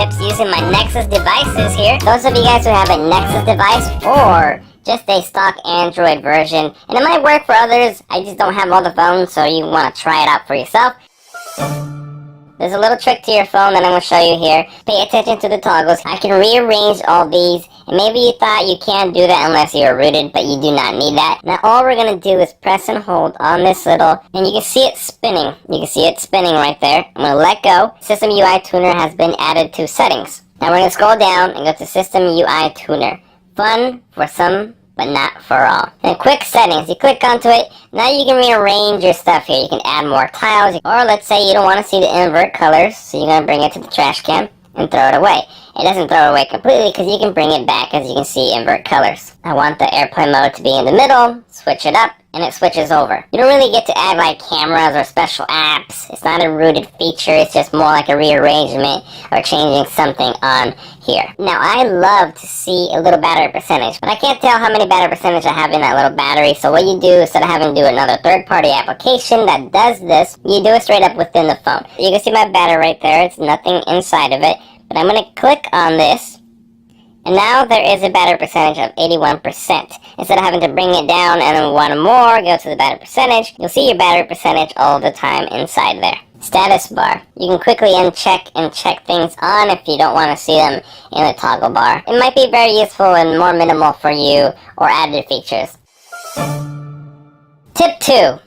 tips using my Nexus devices here. Those of you guys who have a Nexus device or just a stock Android version, and it might work for others, I just don't have all the phones, so you want to try it out for yourself. There's a little trick to your phone that I'm going to show you here. Pay attention to the toggles. I can rearrange all these, and maybe you thought you can't do that unless you're rooted, but you do not need that. Now all we're going to do is press and hold on this little, and you can see it spinning. You can see it spinning right there. I'm going to let go. System UI Tuner has been added to settings. Now we're going to scroll down and go to System UI Tuner. Fun for some, but not for all. And quick settings, you click onto it, now you can rearrange your stuff here. You can add more tiles, or let's say you don't want to see the invert colors, so you're going to bring it to the trash can and throw it away. It doesn't throw it away completely because you can bring it back, as you can see, invert colors. I want the airplane mode to be in the middle, switch it up, and it switches over. You don't really get to add like cameras or special apps. It's not a rooted feature, it's just more like a rearrangement or changing something on here. Now I love to see a little battery percentage, but I can't tell how many battery percentage I have in that little battery, so what you do, instead of having to do another third-party application that does this, you do it straight up within the phone. You can see my battery right there, it's nothing inside of it, but I'm going to click on this, and now there is a battery percentage of 81%. Instead of having to bring it down and then one more, go to the battery percentage, you'll see your battery percentage all the time inside there. Status bar. You can quickly uncheck and check things on if you don't want to see them in the toggle bar. It might be very useful and more minimal for you or added features. Tip 2.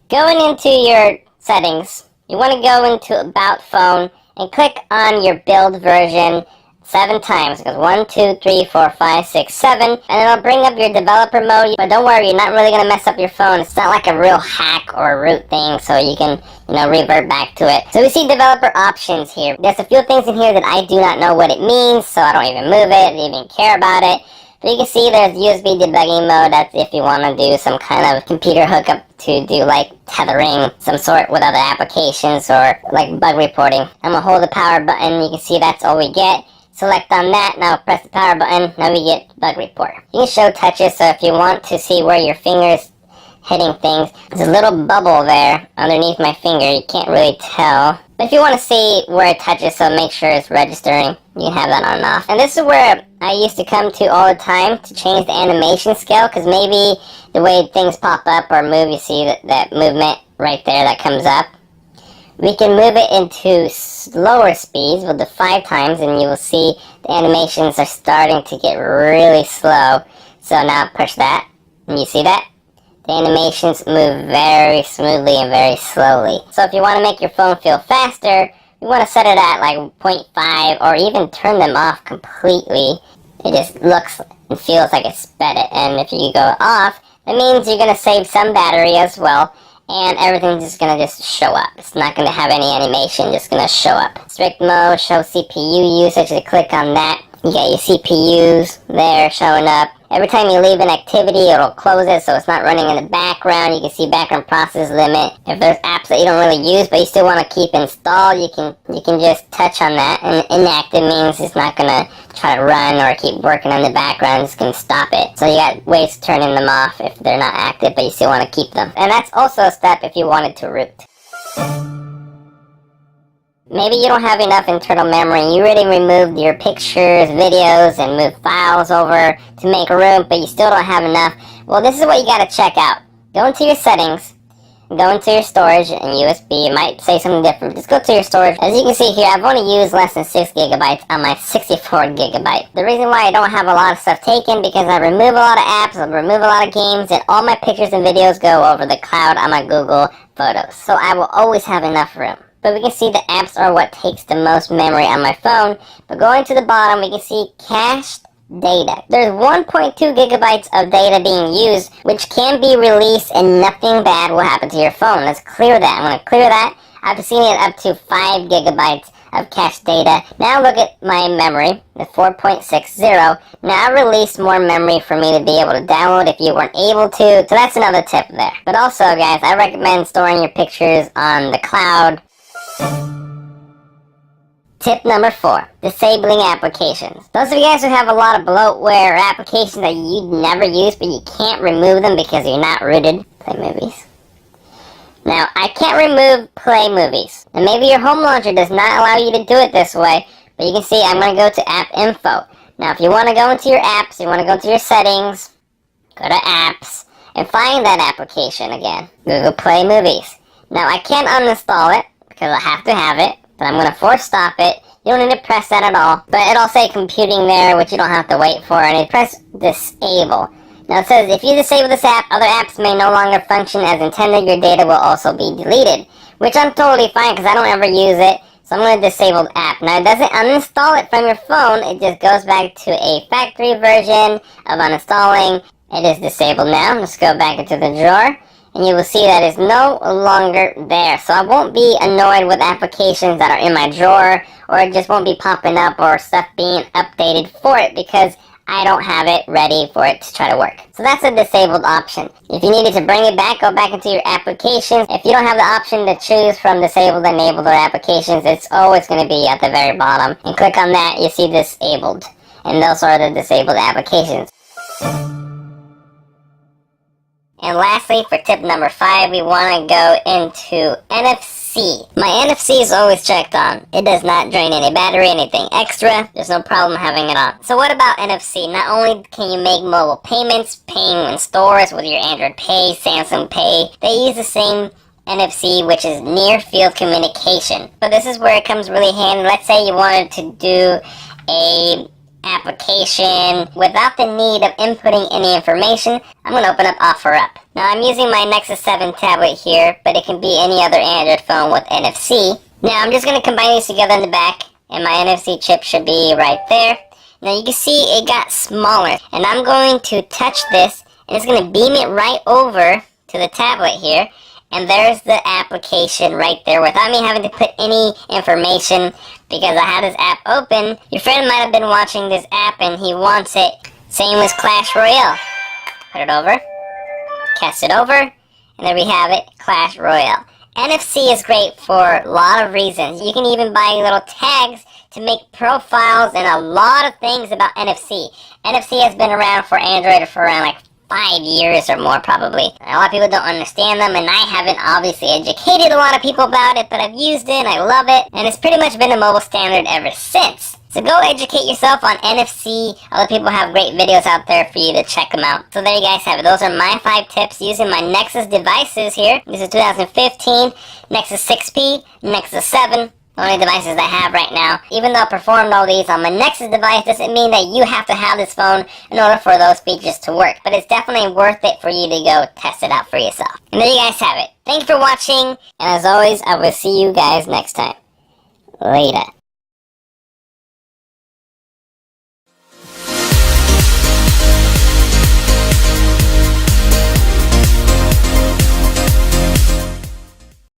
Going into your settings, you want to go into About Phone and click on your build version 7 times. It goes 1, 2, 3, 4, 5, 6, 7, and it'll bring up your developer mode. But don't worry, you're not really going to mess up your phone. It's not like a real hack or a root thing, so you can, revert back to it. So we see developer options here. There's a few things in here that I do not know what it means, so I don't even move it, even care about it. But you can see there's USB debugging mode. That's if you want to do some kind of computer hookup to do like tethering some sort with other applications or like bug reporting. I'm going to hold the power button. You can see that's all we get. Select on that, now press the power button, now we get bug report. You can show touches, so if you want to see where your finger's hitting things, there's a little bubble there underneath my finger, you can't really tell. But if you want to see where it touches, so make sure it's registering, you can have that on and off. And this is where I used to come to all the time to change the animation scale, because maybe the way things pop up or move, you see that movement right there that comes up. We can move it into slower speeds. We'll do 5 times and you will see the animations are starting to get really slow. So now push that and you see that? The animations move very smoothly and very slowly. So if you want to make your phone feel faster, you want to set it at like 0.5 or even turn them off completely. It just looks and feels like it's sped it. And if you go off, that means you're going to save some battery as well. And everything's just going to just show up. It's not going to have any animation, just going to show up. Strict mode, show CPU usage. You click on that. You got your CPUs there showing up. Every time you leave an activity, it'll close it so it's not running in the background. You can see background process limit. If there's apps that you don't really use but you still want to keep installed, you can just touch on that. And inactive means it's not going to try to run or keep working in the background. It's going to stop it. So you got ways to turning them off if they're not active but you still want to keep them. And that's also a step if you wanted to root. Maybe you don't have enough internal memory. You already removed your pictures, videos, and moved files over to make room, but you still don't have enough. Well, this is what you got to check out. Go into your settings, go into your storage and USB. It might say something different. Just go to your storage. As you can see here, I've only used less than 6 gigabytes on my 64 gigabyte. The reason why I don't have a lot of stuff taken because I remove a lot of apps, I remove a lot of games, and all my pictures and videos go over the cloud on my Google Photos. So I will always have enough room. But we can see the apps are what takes the most memory on my phone. But going to the bottom, we can see cached data. There's 1.2 gigabytes of data being used, which can be released and nothing bad will happen to your phone. Let's clear that. I'm going to clear that. I've seen it up to 5 gigabytes of cached data. Now look at my memory, the 4.60. Now I released more memory for me to be able to download if you weren't able to. So that's another tip there. But also, guys, I recommend storing your pictures on the cloud. Tip number 4, disabling applications. Those of you guys who have a lot of bloatware applications that you never use but you can't remove them because you're not rooted, play movies. Now, I can't remove play movies. And maybe your home launcher does not allow you to do it this way, But you can see I'm going to go to app info. Now if you want to go into your apps, you want to go into your settings, go to apps, and find that application again, Google Play Movies. Now I can't uninstall it because I have to have it, but I'm going to force stop it. You don't need to press that at all, but it'll say computing there, which you don't have to wait for, and you press disable. Now it says if you disable this app, other apps may no longer function as intended. Your data will also be deleted, which I'm totally fine because I don't ever use it. So I'm going to disable the app. Now it doesn't uninstall it from your phone, it just goes back to a factory version of uninstalling. It is disabled now. Let's go back into the drawer, and you will see that it's no longer there. So I won't be annoyed with applications that are in my drawer, or it just won't be popping up or stuff being updated for it because I don't have it ready for it to try to work. So that's a disabled option. If you needed to bring it back, go back into your applications. If you don't have the option to choose from disabled, enabled, or applications, it's always going to be at the very bottom. And click on that, you see disabled. And those are the disabled applications. And lastly, for tip number 5, we want to go into NFC. My NFC is always checked on. It does not drain any battery, anything extra. There's no problem having it on. So what about NFC? Not only can you make mobile payments, paying in stores with your Android Pay, Samsung Pay, they use the same NFC, which is near field communication. But this is where it comes really handy. Let's say you wanted to do a application without the need of inputting any information. I'm going to open up OfferUp. Now I'm using my Nexus 7 tablet here, but it can be any other Android phone with NFC. Now I'm just going to combine these together in the back, and my NFC chip should be right there. Now you can see it got smaller, and I'm going to touch this, and it's going to beam it right over to the tablet here. And there's the application right there without me having to put any information because I have this app open. Your friend might have been watching this app and he wants it. Same as Clash Royale. Put it over, cast it over, and there we have it, Clash Royale. NFC is great for a lot of reasons. You can even buy little tags to make profiles and a lot of things about NFC. NFC has been around for Android for around like 5 years or more probably. A lot of people don't understand them, and I haven't obviously educated a lot of people about it, but I've used it and I love it, and it's pretty much been a mobile standard ever since. So go educate yourself on NFC. Other people have great videos out there for you to check them out. So there you guys have it. Those are my 5 tips using my Nexus devices here. This is 2015, Nexus 6P, Nexus 7. The only devices I have right now. Even though I performed all these on my Nexus device, doesn't mean that you have to have this phone in order for those features to work. But it's definitely worth it for you to go test it out for yourself. And there you guys have it. Thanks for watching, and as always, I will see you guys next time. Later.